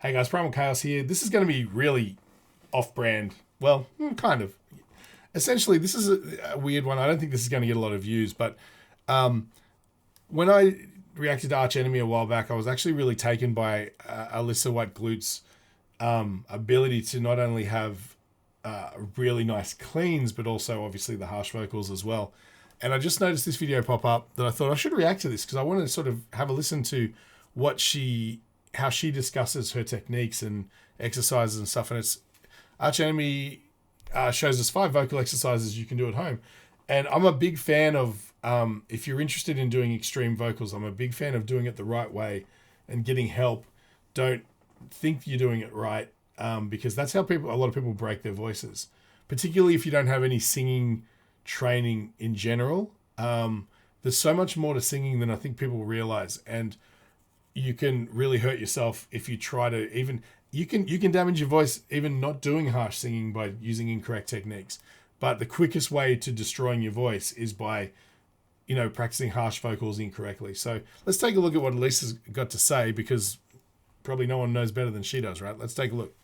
Hey guys, Primal Chaos here. This is going to be really off-brand. Well, kind of. Essentially, this is a weird one. I don't think this is going to get a lot of views, but when I reacted to Arch Enemy a while back, I was actually really taken by Alissa White-Gluz's ability to not only have really nice cleans, but also obviously the harsh vocals as well. And I just noticed this video pop up that I thought I should react to this because I wanted to sort of have a listen to how she discusses her techniques and exercises and stuff. And it's Arch Enemy shows us 5 vocal exercises you can do at home. And I'm a big fan of, if you're interested in doing extreme vocals, I'm a big fan of doing it the right way and getting help. Don't think you're doing it right, because that's how a lot of people break their voices, particularly if you don't have any singing training in general. There's so much more to singing than I think people realize. And you can really hurt yourself if you try to you can damage your voice even not doing harsh singing by using incorrect techniques. But the quickest way to destroying your voice is by, practicing harsh vocals incorrectly. So let's take a look at what Elissa's got to say, because probably no one knows better than she does, right? Let's take a look.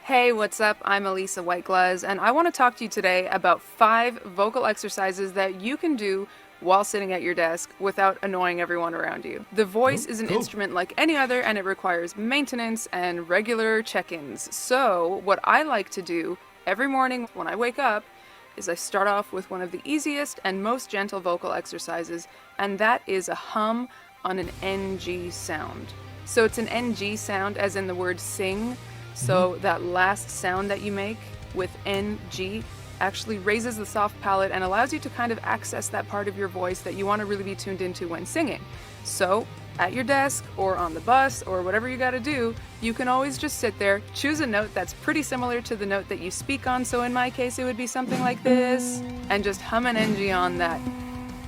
Hey, what's up? I'm Alissa White-Gluz, and I want to talk to you today about 5 vocal exercises that you can do while sitting at your desk without annoying everyone around you. The voice is an instrument like any other, and it requires maintenance and regular check-ins. So what I like to do every morning when I wake up is I start off with one of the easiest and most gentle vocal exercises, and that is a hum on an NG sound. So it's an NG sound as in the word sing. So that last sound that you make with NG actually raises the soft palate and allows you to kind of access that part of your voice that you want to really be tuned into when singing. So at your desk or on the bus or whatever you got to do, you can always just sit there, choose a note that's pretty similar to the note that you speak on. So in my case, it would be something like this, and just hum an NG on that.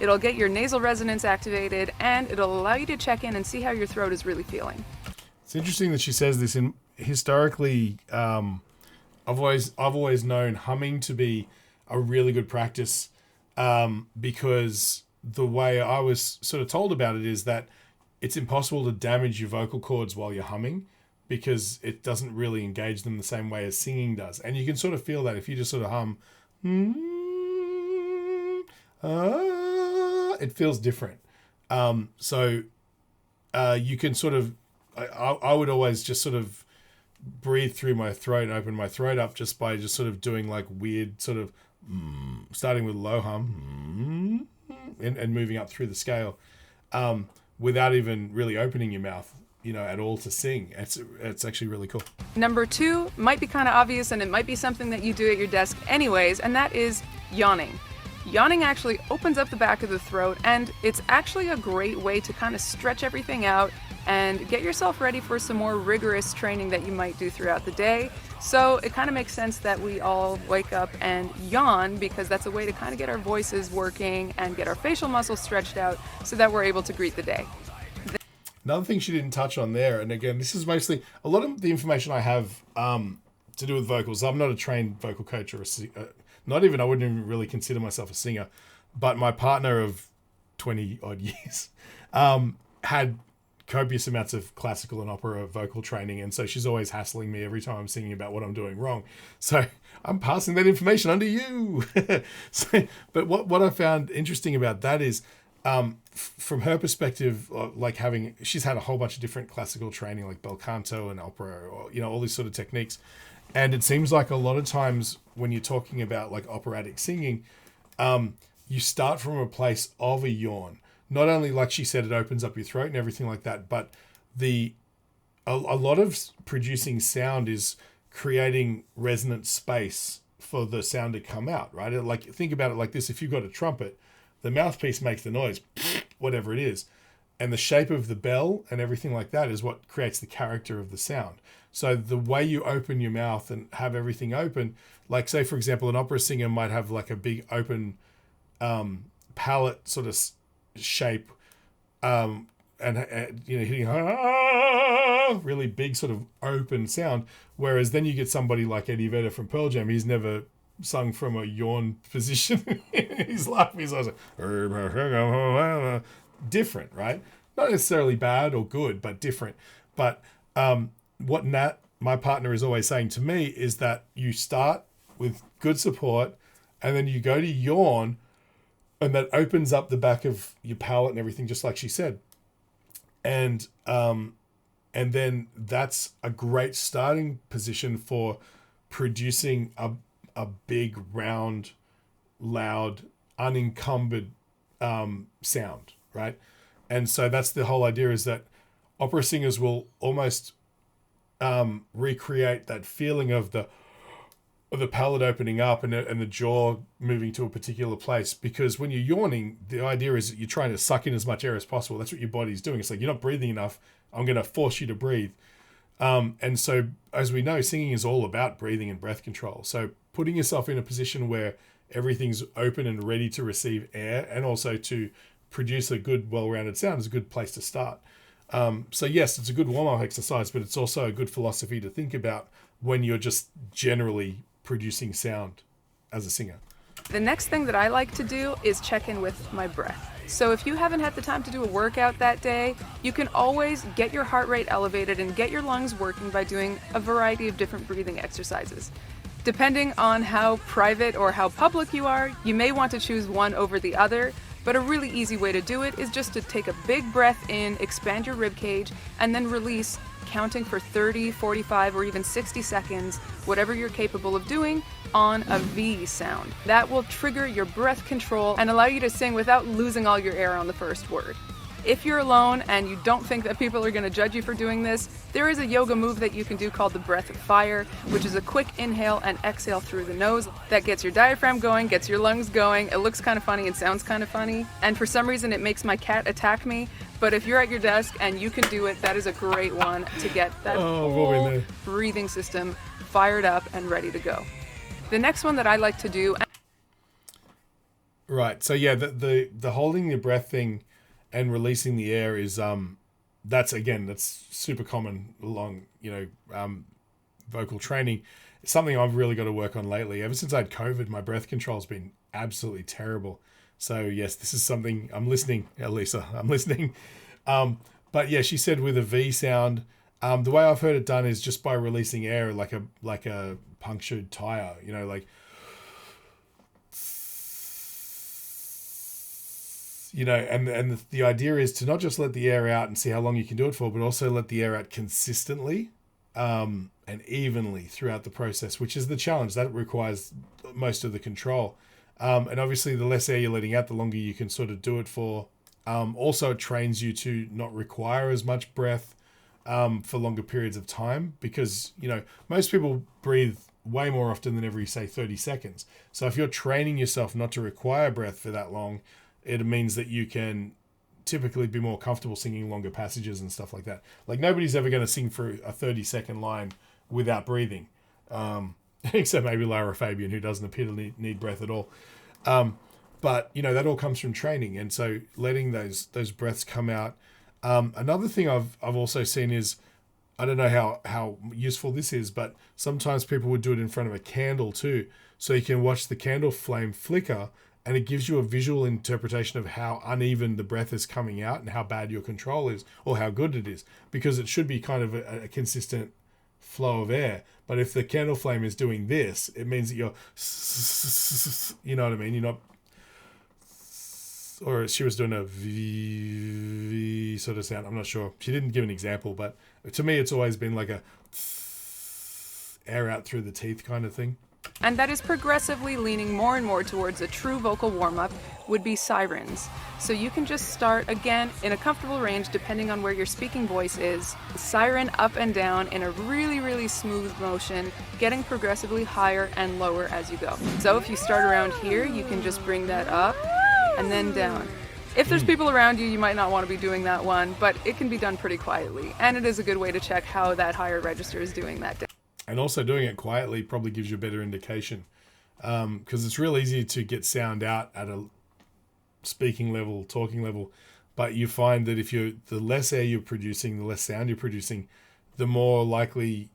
It'll get your nasal resonance activated, and it'll allow you to check in and see how your throat is really feeling. It's interesting that she says this. Historically, I've always known humming to be a really good practice, because the way I was sort of told about it is that it's impossible to damage your vocal cords while you're humming, because it doesn't really engage them the same way as singing does. And you can sort of feel that if you just sort of hum, it feels different. So you can sort of, I would always just sort of breathe through my throat and open my throat up just by just sort of doing like weird sort of starting with low hum and moving up through the scale, without even really opening your mouth at all to sing. It's actually really cool. Number 2 might be kind of obvious, and it might be something that you do at your desk anyways, and that is yawning. Yawning actually opens up the back of the throat, and it's actually a great way to kind of stretch everything out and get yourself ready for some more rigorous training that you might do throughout the day. So it kind of makes sense that we all wake up and yawn, because that's a way to kind of get our voices working and get our facial muscles stretched out so that we're able to greet the day. Another thing she didn't touch on there, and again, this is mostly a lot of the information I have to do with vocals. I'm not a trained vocal coach or I wouldn't even really consider myself a singer, but my partner of 20 odd years had copious amounts of classical and opera vocal training, and so she's always hassling me every time I'm singing about what I'm doing wrong. So I'm passing that information on to you. But what I found interesting about that is, from her perspective, she's had a whole bunch of different classical training, like bel canto and opera, or all these sort of techniques. And it seems like a lot of times when you're talking about like operatic singing, you start from a place of a yawn. Not only, like she said, it opens up your throat and everything like that, but a lot of producing sound is creating resonant space for the sound to come out, right? Like, think about it like this. If you've got a trumpet, the mouthpiece makes the noise, whatever it is. And the shape of the bell and everything like that is what creates the character of the sound. So the way you open your mouth and have everything open, like say, for example, an opera singer might have like a big open palate sort of shape, and hitting really big sort of open sound. Whereas then you get somebody like Eddie Vedder from Pearl Jam. He's never sung from a yawn position. He's laughing. He's always like, different, right? Not necessarily bad or good, but different. But what Nat, my partner, is always saying to me is that you start with good support and then you go to yawn, and that opens up the back of your palate and everything, just like she said. And then that's a great starting position for producing a big, round, loud, unencumbered sound, right? And so that's the whole idea, is that opera singers will almost recreate that feeling of the palate opening up and the jaw moving to a particular place. Because when you're yawning, the idea is that you're trying to suck in as much air as possible. That's what your body's doing. It's like, you're not breathing enough. I'm going to force you to breathe. And so, as we know, singing is all about breathing and breath control. So putting yourself in a position where everything's open and ready to receive air and also to produce a good, well-rounded sound is a good place to start. So yes, it's a good warm-up exercise, but it's also a good philosophy to think about when you're just generally producing sound as a singer. The next thing that I like to do is check in with my breath. So if you haven't had the time to do a workout that day, you can always get your heart rate elevated and get your lungs working by doing a variety of different breathing exercises. Depending on how private or how public you are, you may want to choose one over the other, but a really easy way to do it is just to take a big breath in, expand your rib cage, and then release, counting for 30, 45, or even 60 seconds, whatever you're capable of doing, on a V sound. That will trigger your breath control and allow you to sing without losing all your air on the first word. If you're alone and you don't think that people are going to judge you for doing this, there is a yoga move that you can do called the breath of fire, which is a quick inhale and exhale through the nose. That gets your diaphragm going, gets your lungs going. It looks kind of funny and sounds kind of funny. And for some reason, it makes my cat attack me. But if you're at your desk and you can do it, that is a great one to get that whole breathing system fired up and ready to go. The next one that I like to do... Right. So yeah, the holding your breath thing and releasing the air is that's super common along vocal training. It's something I've really got to work on lately. Ever since I had COVID, my breath control's been absolutely terrible. So yes, this is something I'm listening, Alissa. I'm listening. But yeah, she said with a V sound. The way I've heard it done is just by releasing air like a punctured tire. And the idea is to not just let the air out and see how long you can do it for, but also let the air out consistently and evenly throughout the process, which is the challenge. That requires most of the control. And obviously, the less air you're letting out, the longer you can sort of do it for. Also, it trains you to not require as much breath for longer periods of time, because, most people breathe way more often than every, say, 30 seconds. So if you're training yourself not to require breath for that long, it means that you can typically be more comfortable singing longer passages and stuff like that. Like, nobody's ever going to sing for a 30-second line without breathing, except maybe Lara Fabian, who doesn't appear to need breath at all. But, that all comes from training. And so letting those breaths come out. Another thing I've also seen is, I don't know how useful this is, but sometimes people would do it in front of a candle too. So you can watch the candle flame flicker, and it gives you a visual interpretation of how uneven the breath is coming out and how bad your control is, or how good it is, because it should be kind of a consistent flow of air. But if the candle flame is doing this, it means that you're, you know what I mean? You're not, or she was doing a V sort of sound. I'm not sure. She didn't give an example, but to me, it's always been like a air out through the teeth kind of thing. And that is progressively leaning more and more towards a true vocal warm-up would be Sirens. So you can just start, again, in a comfortable range depending on where your speaking voice is. Siren up and down in a really, really smooth motion, getting progressively higher and lower as you go. So if you start around here, you can just bring that up and then down. If there's people around you, you might not want to be doing that one, but it can be done pretty quietly. And it is a good way to check how that higher register is doing that day. And also doing it quietly probably gives you a better indication, because it's real easy to get sound out at a speaking level, talking level, but you find that the less air you're producing, the less sound you're producing, the more likelihood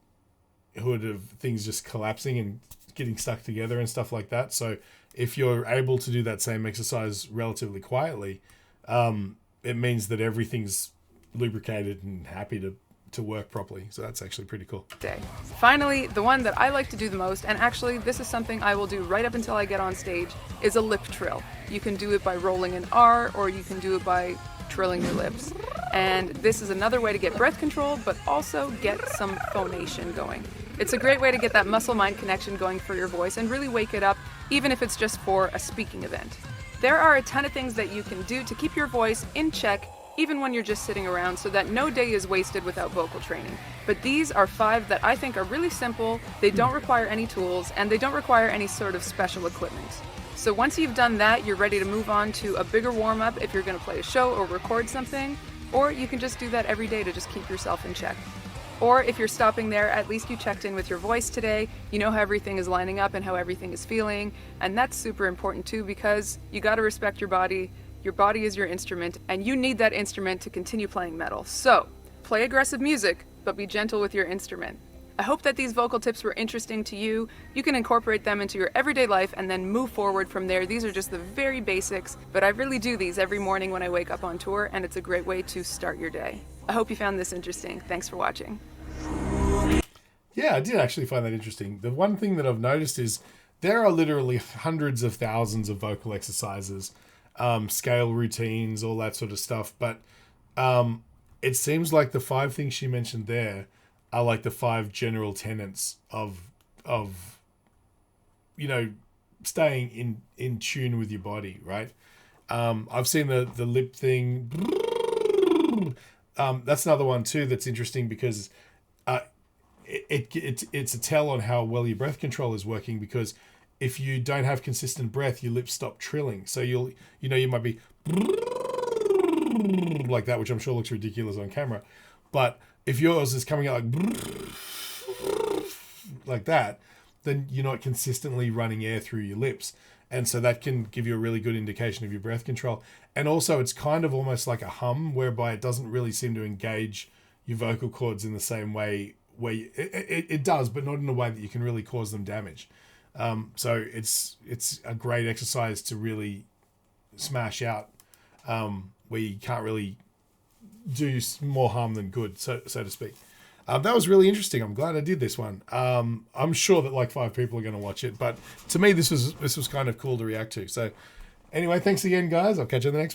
of things just collapsing and getting stuck together and stuff like that. So if you're able to do that same exercise relatively quietly, it means that everything's lubricated and happy to work properly. So that's actually pretty cool. Finally, the one that I like to do the most, and actually this is something I will do right up until I get on stage, is a lip trill. You can do it by rolling an R, or you can do it by trilling your lips. And this is another way to get breath control, but also get some phonation going. It's a great way to get that muscle-mind connection going for your voice and really wake it up, even if it's just for a speaking event. There are a ton of things that you can do to keep your voice in check, even when you're just sitting around, so that no day is wasted without vocal training. But these are 5 that I think are really simple, they don't require any tools, and they don't require any sort of special equipment. So once you've done that, you're ready to move on to a bigger warm-up if you're going to play a show or record something, or you can just do that every day to just keep yourself in check. Or if you're stopping there, at least you checked in with your voice today, you know how everything is lining up and how everything is feeling, and that's super important too, because you got to respect your body. Your body is your instrument, and you need that instrument to continue playing metal. So, play aggressive music, but be gentle with your instrument. I hope that these vocal tips were interesting to you. You can incorporate them into your everyday life and then move forward from there. These are just the very basics, but I really do these every morning when I wake up on tour, and it's a great way to start your day. I hope you found this interesting. Thanks for watching. Yeah, I did actually find that interesting. The one thing that I've noticed is there are literally hundreds of thousands of vocal exercises, scale routines, all that sort of stuff. But it seems like the 5 things she mentioned there are like the 5 general tenets of staying in tune with your body, right? I've seen the lip thing. That's another one too that's interesting because it's a tell on how well your breath control is working, because if you don't have consistent breath, your lips stop trilling. So you might be like that, which I'm sure looks ridiculous on camera. But if yours is coming out like that, then you're not consistently running air through your lips. And so that can give you a really good indication of your breath control. And also it's kind of almost like a hum, whereby it doesn't really seem to engage your vocal cords in the same way where it does, but not in a way that you can really cause them damage. So it's a great exercise to really smash out, where you can't really do more harm than good, so to speak. That was really interesting. I'm glad I did this one. I'm sure that like 5 people are going to watch it, but to me, this was kind of cool to react to. So anyway, thanks again, guys. I'll catch you in the next one.